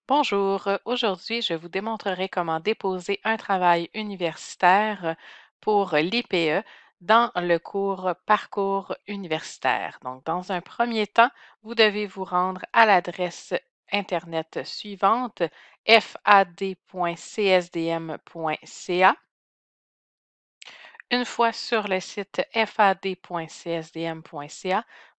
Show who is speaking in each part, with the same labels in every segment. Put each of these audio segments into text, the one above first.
Speaker 1: Bonjour, aujourd'hui je vous démontrerai comment déposer un travail universitaire pour l'IPE dans le cours Parcours universitaire. Donc, dans un premier temps, vous devez vous rendre à l'adresse Internet suivante fad.csdm.ca. Une fois sur le site fad.csdm.ca,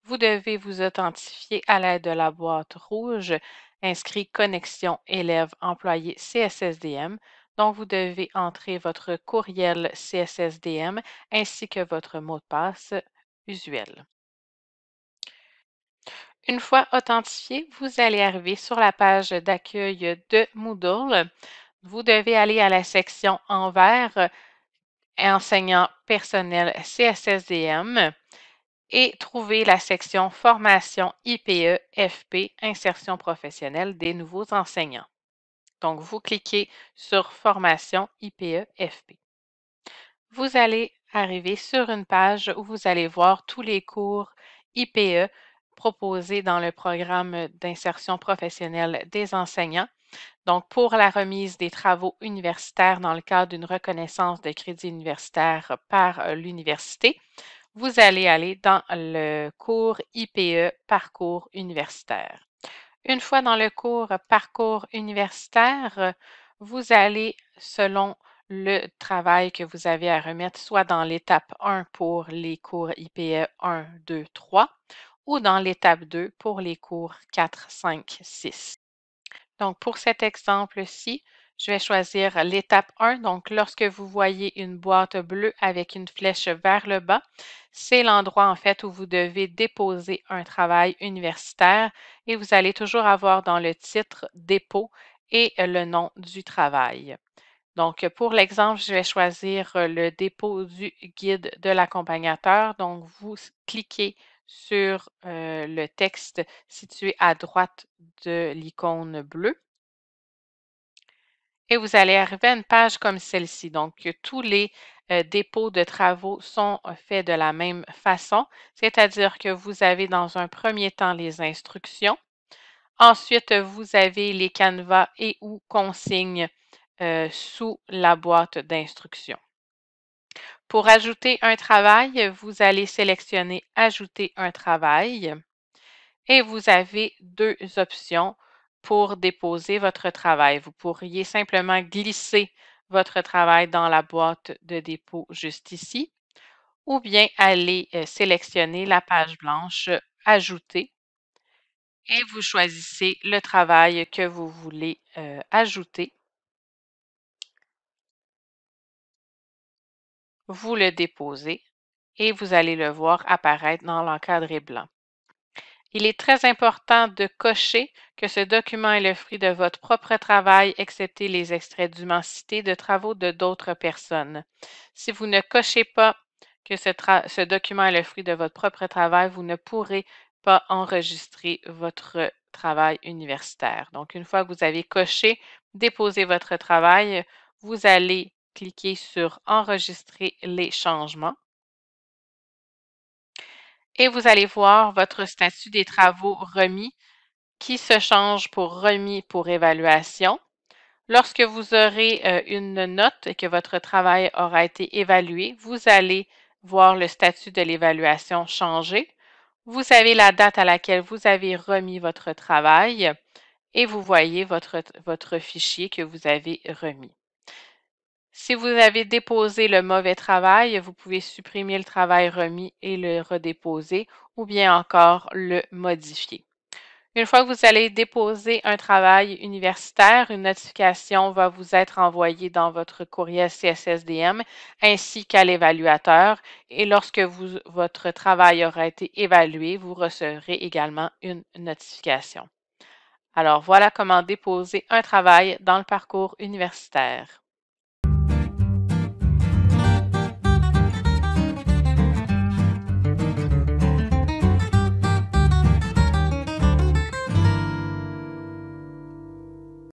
Speaker 1: vous devez vous authentifier à l'aide de la boîte rouge inscrit Connexion élève employé CSSDM. Donc, vous devez entrer votre courriel CSSDM ainsi que votre mot de passe usuel. Une fois authentifié, vous allez arriver sur la page d'accueil de Moodle. Vous devez aller à la section Envers enseignant personnel CSSDM et trouver la section Formation IPE FP Insertion professionnelle des nouveaux enseignants. Donc, vous cliquez sur Formation IPE FP. Vous allez arriver sur une page où vous allez voir tous les cours IPE proposés dans le programme d'insertion professionnelle des enseignants. Donc, pour la remise des travaux universitaires dans le cadre d'une reconnaissance de crédit universitaire par l'université, vous allez aller dans le cours IPE Parcours universitaire. Une fois dans le cours Parcours universitaire, vous allez, selon le travail que vous avez à remettre, soit dans l'étape 1 pour les cours IPE 1, 2, 3 ou dans l'étape 2 pour les cours 4, 5, 6. Donc, pour cet exemple-ci, je vais choisir l'étape 1. Donc, lorsque vous voyez une boîte bleue avec une flèche vers le bas, c'est l'endroit en fait où vous devez déposer un travail universitaire et vous allez toujours avoir dans le titre dépôt et le nom du travail. Donc, pour l'exemple, je vais choisir le dépôt du guide de l'accompagnateur. Donc, vous cliquez sur le texte situé à droite de l'icône bleue et vous allez arriver à une page comme celle-ci. Donc, tous les dépôts de travaux sont faits de la même façon, c'est-à-dire que vous avez dans un premier temps les instructions. Ensuite, vous avez les canevas et ou consignes sous la boîte d'instructions. Pour ajouter un travail, vous allez sélectionner Ajouter un travail et vous avez deux options pour déposer votre travail. Vous pourriez simplement glisser votre travail dans la boîte de dépôt juste ici ou bien aller sélectionner la page blanche Ajouter et vous choisissez le travail que vous voulez ajouter. Vous le déposez et vous allez le voir apparaître dans l'encadré blanc. Il est très important de cocher que ce document est le fruit de votre propre travail, excepté les extraits dûment cités de travaux de d'autres personnes. Si vous ne cochez pas que ce document est le fruit de votre propre travail, vous ne pourrez pas enregistrer votre travail universitaire. Donc, une fois que vous avez coché, déposé votre travail, vous allez cliquer sur Enregistrer les changements et vous allez voir votre statut des travaux remis qui se change pour remis pour évaluation. Lorsque vous aurez une note et que votre travail aura été évalué, vous allez voir le statut de l'évaluation changer. Vous avez la date à laquelle vous avez remis votre travail et vous voyez votre fichier que vous avez remis. Si vous avez déposé le mauvais travail, vous pouvez supprimer le travail remis et le redéposer ou bien encore le modifier. Une fois que vous allez déposer un travail universitaire, une notification va vous être envoyée dans votre courriel CSSDM ainsi qu'à l'évaluateur et lorsque votre travail aura été évalué, vous recevrez également une notification. Alors voilà comment déposer un travail dans le parcours universitaire.